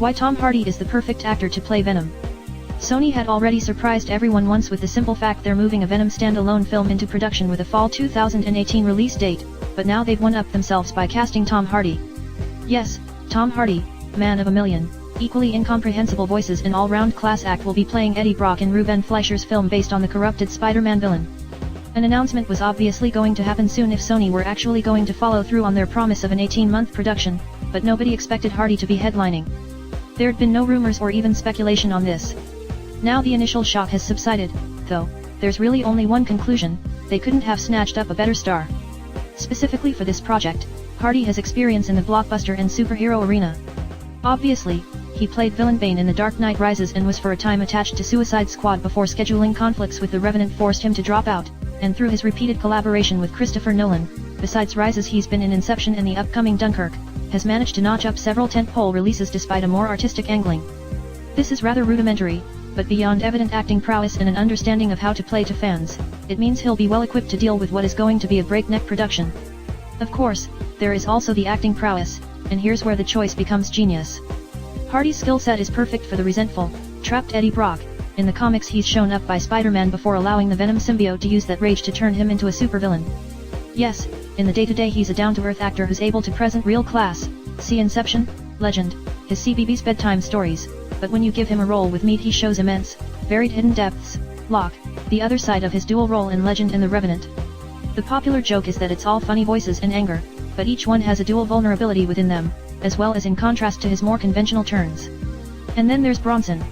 Why Tom Hardy is the perfect actor to play Venom. Sony had already surprised everyone once with the simple fact they're moving a Venom standalone film into production with a fall 2018 release date, but now they've one-upped themselves by casting Tom Hardy. Yes, Tom Hardy, man of a million, equally incomprehensible voices and all-round class act will be playing Eddie Brock in Rueben Fleischer's film based on the corrupted Spider-Man villain. An announcement was obviously going to happen soon if Sony were actually going to follow through on their promise of an 18-month production, but nobody expected Hardy to be headlining. There'd been no rumors or even speculation on this. Now the initial shock has subsided, though, there's really only one conclusion: they couldn't have snatched up a better star. Specifically for this project, Hardy has experience in the blockbuster and superhero arena. Obviously, he played villain Bane in The Dark Knight Rises and was for a time attached to Suicide Squad before scheduling conflicts with The Revenant forced him to drop out, and through his repeated collaboration with Christopher Nolan, besides Rises he's been in Inception and the upcoming Dunkirk, has managed to notch up several tentpole releases despite a more artistic angling. This is rather rudimentary, but beyond evident acting prowess and an understanding of how to play to fans, it means he'll be well equipped to deal with what is going to be a breakneck production. Of course, there is also the acting prowess, and here's where the choice becomes genius. Hardy's skill set is perfect for the resentful, trapped Eddie Brock. In the comics he's shown up by Spider-Man before allowing the Venom symbiote to use that rage to turn him into a supervillain. Yes, in the day-to-day he's a down-to-earth actor who's able to present real class, see Inception, Legend, his CBBS bedtime stories, but when you give him a role with meat he shows immense, varied hidden depths. Lock, the other side of his dual role in Legend and The Revenant. The popular joke is that it's all funny voices and anger, but each one has a dual vulnerability within them, as well as in contrast to his more conventional turns. And then there's Bronson.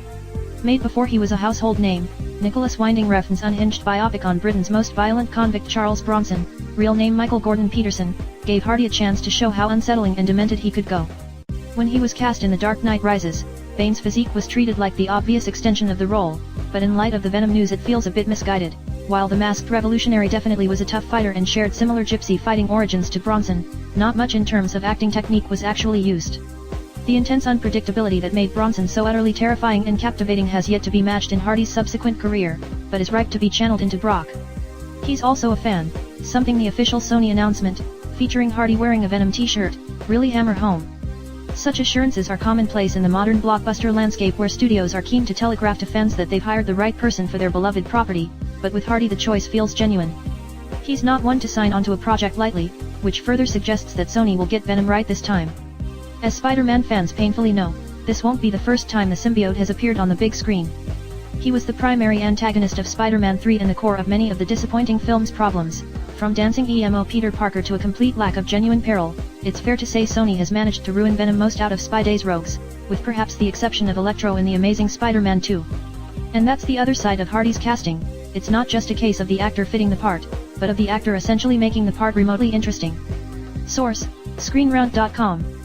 Made before he was a household name, Nicholas Winding Refn's unhinged biopic on Britain's most violent convict Charles Bronson, real name Michael Gordon Peterson, gave Hardy a chance to show how unsettling and demented he could go. When he was cast in The Dark Knight Rises, Bane's physique was treated like the obvious extension of the role, but in light of the Venom news it feels a bit misguided. While the masked revolutionary definitely was a tough fighter and shared similar gypsy fighting origins to Bronson, not much in terms of acting technique was actually used. The intense unpredictability that made Bronson so utterly terrifying and captivating has yet to be matched in Hardy's subsequent career, but is ripe to be channeled into Brock. He's also a fan, something the official Sony announcement, featuring Hardy wearing a Venom t-shirt, really hammer home. Such assurances are commonplace in the modern blockbuster landscape where studios are keen to telegraph to fans that they've hired the right person for their beloved property, but with Hardy the choice feels genuine. He's not one to sign onto a project lightly, which further suggests that Sony will get Venom right this time. As Spider-Man fans painfully know, this won't be the first time the symbiote has appeared on the big screen. He was the primary antagonist of Spider-Man 3 and the core of many of the disappointing film's problems. From dancing emo Peter Parker to a complete lack of genuine peril, it's fair to say Sony has managed to ruin Venom most out of Spidey's rogues, with perhaps the exception of Electro in The Amazing Spider-Man 2. And that's the other side of Hardy's casting. It's not just a case of the actor fitting the part, but of the actor essentially making the part remotely interesting. Source: ScreenRant.com